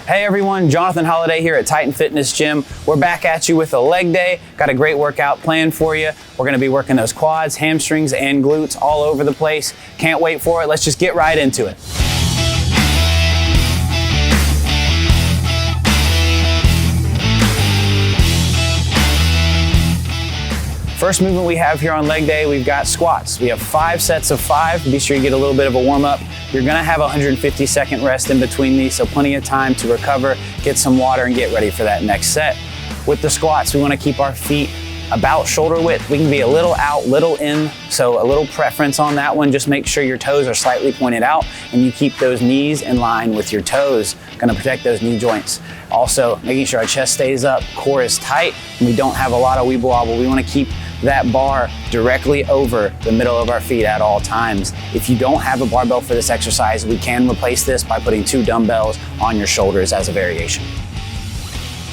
Hey everyone, Jonathan Holliday here at Titan Fitness Gym. We're back at you with a leg day. Got a great workout planned for you. We're gonna be working those quads, hamstrings, and glutes all over the place. Can't wait for it. Let's just get right into it. First movement we have here on leg day, we've got squats. We have 5 sets of 5. Be sure you get a little bit of a warm up. You're gonna have a 150-second rest in between these, so plenty of time to recover, get some water, and get ready for that next set. With the squats, we wanna keep our feet about shoulder width. We can be a little out, little in, so a little preference on that one. Just make sure your toes are slightly pointed out and you keep those knees in line with your toes. Gonna protect those knee joints. Also, making sure our chest stays up, core is tight, and we don't have a lot of weeble wobble. We wanna keep that bar directly over the middle of our feet at all times. If you don't have a barbell for this exercise, we can replace this by putting 2 dumbbells on your shoulders as a variation.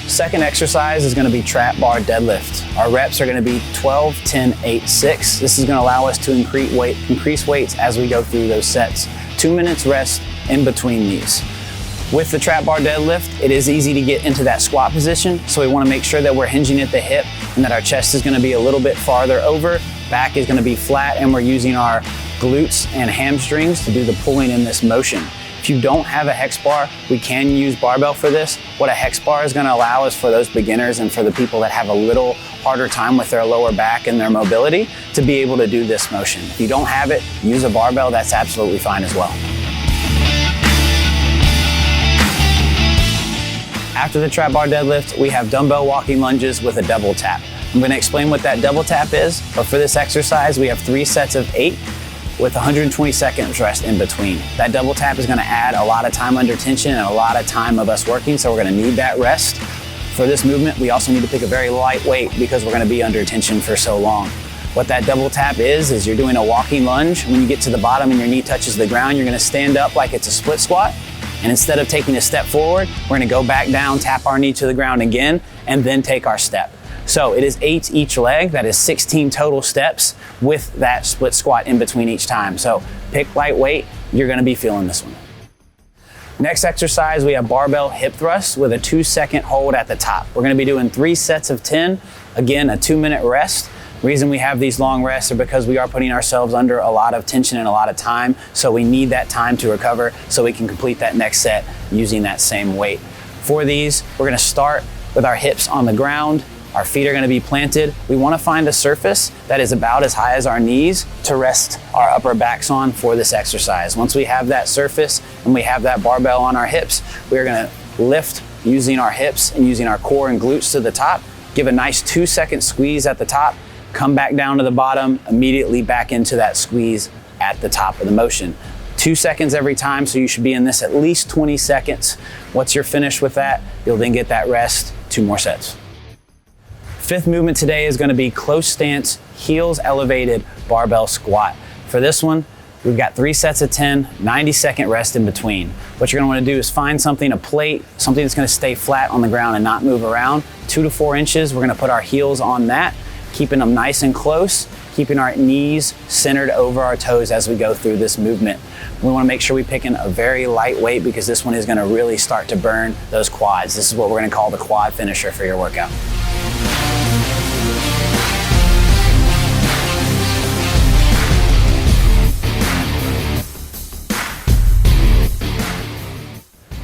Second exercise is gonna be trap bar deadlift. Our reps are gonna be 12, 10, 8, 6. This is gonna allow us to increase weights as we go through those sets. 2 minutes rest in between these. With the trap bar deadlift, it is easy to get into that squat position, so we wanna make sure that we're hinging at the hip and that our chest is gonna be a little bit farther over, back is gonna be flat, and we're using our glutes and hamstrings to do the pulling in this motion. If you don't have a hex bar, we can use barbell for this. What a hex bar is gonna allow is for those beginners and for the people that have a little harder time with their lower back and their mobility to be able to do this motion. If you don't have it, use a barbell, that's absolutely fine as well. After the trap bar deadlift, we have dumbbell walking lunges with a double tap. I'm gonna explain what that double tap is, but for this exercise, we have 3 sets of 8 with 120 seconds rest in between. That double tap is gonna add a lot of time under tension and a lot of time of us working, so we're gonna need that rest. For this movement, we also need to pick a very light weight because we're gonna be under tension for so long. What that double tap is you're doing a walking lunge. When you get to the bottom and your knee touches the ground, you're gonna stand up like it's a split squat. And instead of taking a step forward, we're gonna go back down, tap our knee to the ground again, and then take our step. So it is 8 each leg, that is 16 total steps with that split squat in between each time. So pick light weight, you're gonna be feeling this one. Next exercise, we have barbell hip thrusts with a 2-second hold at the top. We're gonna be doing 3 sets of 10, again, a 2-minute rest. The reason we have these long rests are because we are putting ourselves under a lot of tension and a lot of time, so we need that time to recover so we can complete that next set using that same weight. For these, we're gonna start with our hips on the ground. Our feet are gonna be planted. We wanna find a surface that is about as high as our knees to rest our upper backs on for this exercise. Once we have that surface and we have that barbell on our hips, we are gonna lift using our hips and using our core and glutes to the top, give a nice 2-second squeeze at the top, come back down to the bottom, immediately back into that squeeze at the top of the motion. 2 seconds every time, so you should be in this at least 20 seconds. Once you're finished with that, you'll then get that rest, 2 more sets. Fifth movement today is gonna be close stance, heels elevated barbell squat. For this one, we've got 3 sets of 10, 90-second rest in between. What you're gonna wanna do is find something, a plate, something that's gonna stay flat on the ground and not move around. 2 to 4 inches, we're gonna put our heels on that, keeping them nice and close, keeping our knees centered over our toes as we go through this movement. We wanna make sure we pick in a very light weight because this one is gonna really start to burn those quads. This is what we're gonna call the quad finisher for your workout.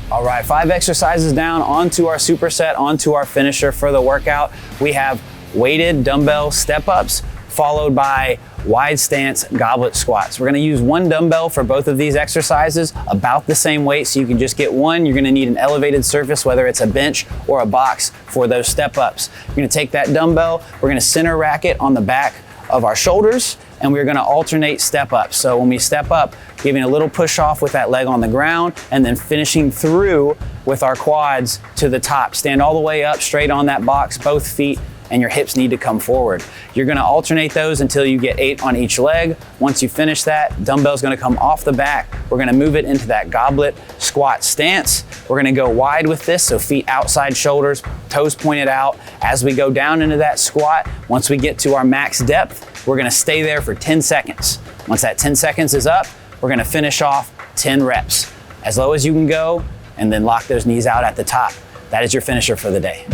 All right, 5 exercises down, onto our superset, onto our finisher for the workout. We have weighted dumbbell step-ups, followed by wide stance goblet squats. We're gonna use 1 dumbbell for both of these exercises, about the same weight, so you can just get 1. You're gonna need an elevated surface, whether it's a bench or a box for those step-ups. You're gonna take that dumbbell, we're gonna center rack it on the back of our shoulders, and we're gonna alternate step up. So when we step up, giving a little push off with that leg on the ground, and then finishing through with our quads to the top. Stand all the way up, straight on that box, both feet and your hips need to come forward. You're gonna alternate those until you get 8 on each leg. Once you finish that, dumbbell's gonna come off the back. We're gonna move it into that goblet squat stance. We're gonna go wide with this, so feet outside shoulders, toes pointed out. As we go down into that squat, once we get to our max depth, we're gonna stay there for 10 seconds. Once that 10 seconds is up, we're gonna finish off 10 reps. As low as you can go, and then lock those knees out at the top. That is your finisher for the day.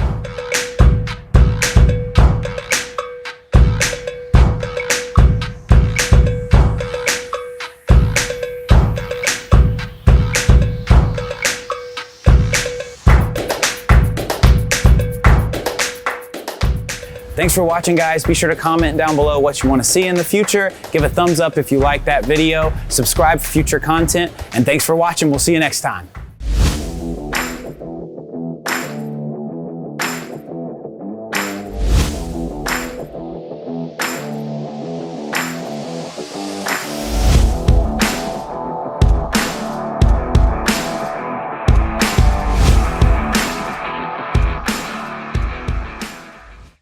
Thanks for watching, guys. Be sure to comment down below what you want to see in the future. Give a thumbs up if you like that video. Subscribe for future content. And thanks for watching. We'll see you next time.